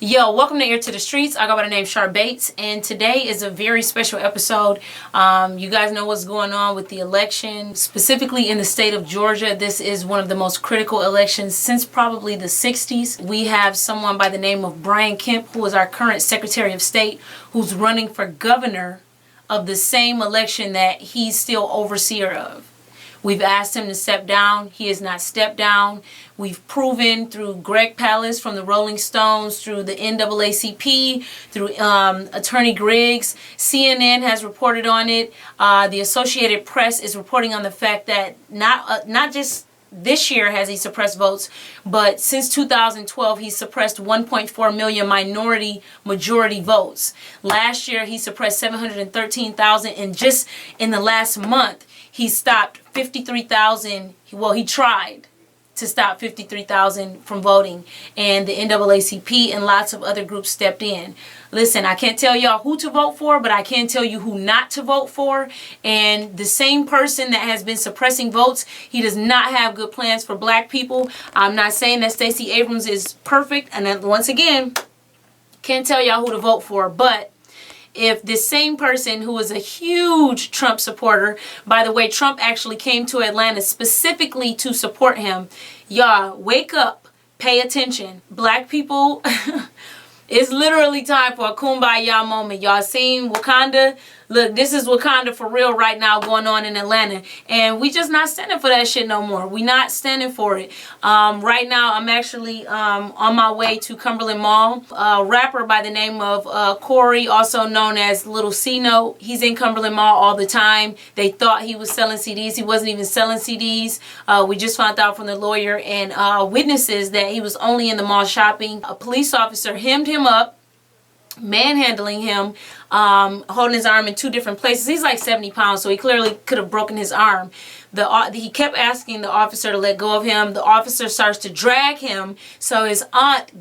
Yo, welcome to Ear to the Streets. I go by the name Shar Bates, and today is a very special episode. You guys know what's going on with the election, specifically in the state of Georgia. This is one of the most critical elections since probably the 60s. We have someone by the name of Brian Kemp, who is our current Secretary of State, who's running for governor of the same election that he's still overseer of. We've asked him to step down. He has not stepped down. We've proven through Greg Palast from the Rolling Stones, through the NAACP, through Attorney Griggs. CNN has reported on it. The Associated Press is reporting on the fact that not just this year has he suppressed votes, but since 2012 he suppressed 1.4 million minority majority votes. Last year he suppressed 713,000, and just in the last month he stopped 53,000. Well, he tried to stop 53,000 from voting, and the NAACP and lots of other groups stepped in. Listen, I can't tell y'all who to vote for, but I can tell you who not to vote for. And the same person that has been suppressing votes, he does not have good plans for black people. I'm not saying that Stacey Abrams is perfect, and then once again, can't tell y'all who to vote for, but if this same person who is a huge Trump supporter, by the way, Trump actually came to Atlanta specifically to support him. Y'all, wake up, pay attention. Black people, it's literally time for a kumbaya moment. Y'all seen Wakanda? Look, this is Wakanda for real right now going on in Atlanta. And we just not standing for that shit no more. We not standing for it. Right now, I'm actually on my way to Cumberland Mall. A rapper by the name of Corey, also known as Little C-Note. He's in Cumberland Mall all the time. They thought he was selling CDs. He wasn't even selling CDs. We just found out from the lawyer and witnesses that he was only in the mall shopping. A police officer hemmed him up, manhandling him, holding his arm in two different places. He's like 70 pounds, so he clearly could have broken his arm. He kept asking the officer to let go of him. The officer starts to drag him, so his aunt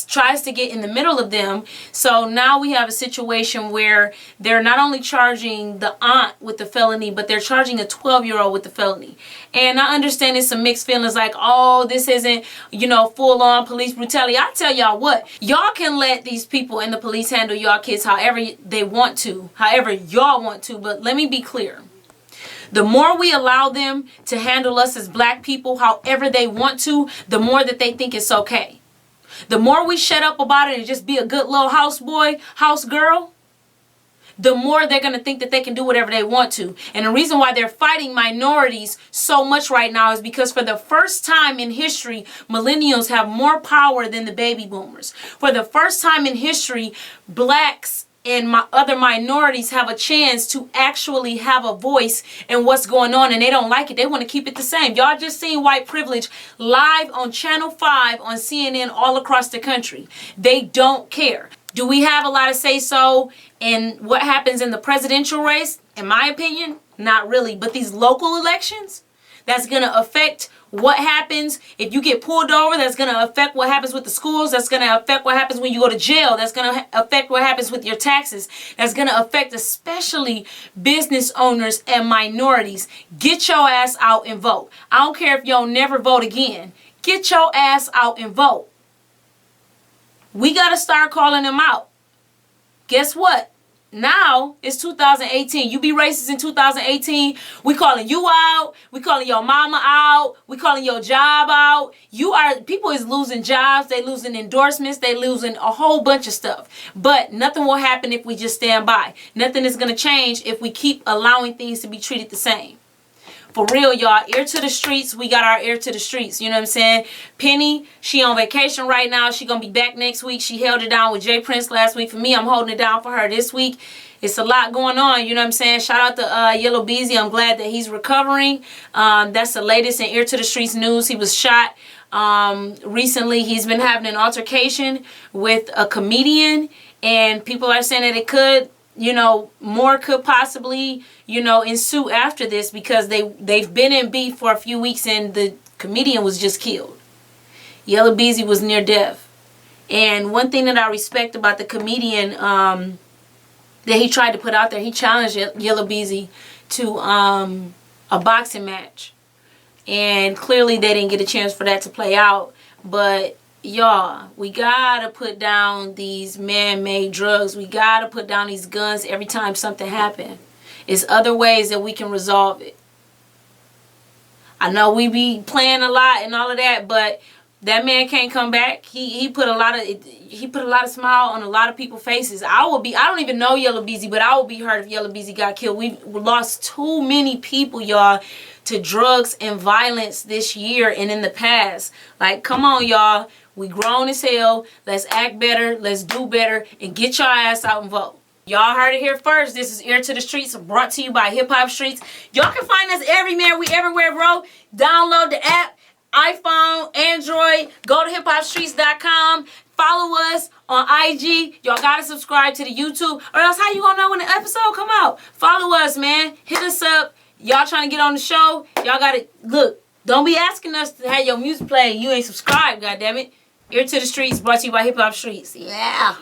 tries to get in the middle of them. So now we have a situation where they're not only charging the aunt with the felony, but they're charging a 12-year-old with the felony. And I understand it's some mixed feelings, like, oh, this isn't, full-on police brutality. I tell y'all what, y'all can let these people in the police handle y'all kids however they want to, however y'all want to, but let me be clear. The more we allow them to handle us as black people however they want to, the more that they think it's okay. The more we shut up about it and just be a good little house boy, house girl, the more they're going to think that they can do whatever they want to. And the reason why they're fighting minorities so much right now is because for the first time in history, millennials have more power than the baby boomers. For the first time in history, blacks and other minorities have a chance to actually have a voice in what's going on, and they don't like it. They want to keep it the same. Y'all just seen white privilege live on Channel 5 on CNN all across the country. They don't care. Do we have a lot of say-so in what happens in the presidential race? In my opinion, not really. But these local elections, that's going to affect what happens if you get pulled over. That's going to affect what happens with the schools. That's going to affect what happens when you go to jail. That's going to affect what happens with your taxes. That's going to affect especially business owners and minorities. Get your ass out and vote. I don't care if you'll never vote again. Get your ass out and vote. We got to start calling them out. Guess what? Now it's 2018. You be racist in 2018. We calling you out. We calling your mama out. We calling your job out. People is losing jobs. They losing endorsements. They losing a whole bunch of stuff. But nothing will happen if we just stand by. Nothing is going to change if we keep allowing things to be treated the same. For real, y'all, ear to the streets. We got our ear to the streets. You know what I'm saying? Penny, she on vacation right now. She going to be back next week. She held it down with Jay Prince last week. For me, I'm holding it down for her this week. It's a lot going on. You know what I'm saying? Shout out to Yellow Beezy. I'm glad that he's recovering. That's the latest in Ear to the Streets news. He was shot recently. He's been having an altercation with a comedian. And people are saying that it could, more could possibly, ensue after this, because they've been in beef for a few weeks and the comedian was just killed. Yellow Beezy was near death. And one thing that I respect about the comedian that he tried to put out there, he challenged Yellow Beezy to a boxing match. And clearly they didn't get a chance for that to play out. But Y'all, we gotta put down these man-made drugs. We gotta put down these guns every time something happens. It's other ways that we can resolve it. I know we be playing a lot and all of that, but that man can't come back. He put a lot of smile on a lot of people's faces. I don't even know Yellow Beezy, but I would be hurt if Yellow Beezy got killed. We lost too many people, y'all, to drugs and violence this year and in the past. Like, come on, y'all. We grown as hell. Let's act better. Let's do better and get your ass out and vote. Y'all heard it here first. This is Ear to the Streets, brought to you by Hip Hop Streets. Y'all can find us everywhere. We everywhere, bro. Download the app, iPhone, Android. Go to hiphopstreets.com. Follow us on IG. Y'all gotta subscribe to the YouTube, or else how you gonna know when the episode come out? Follow us, man. Hit us up. Y'all trying to get on the show? Y'all gotta look. Don't be asking us to have your music play. You ain't subscribed, goddammit. Ear to the Streets, brought to you by Hip Hop Streets. Yeah.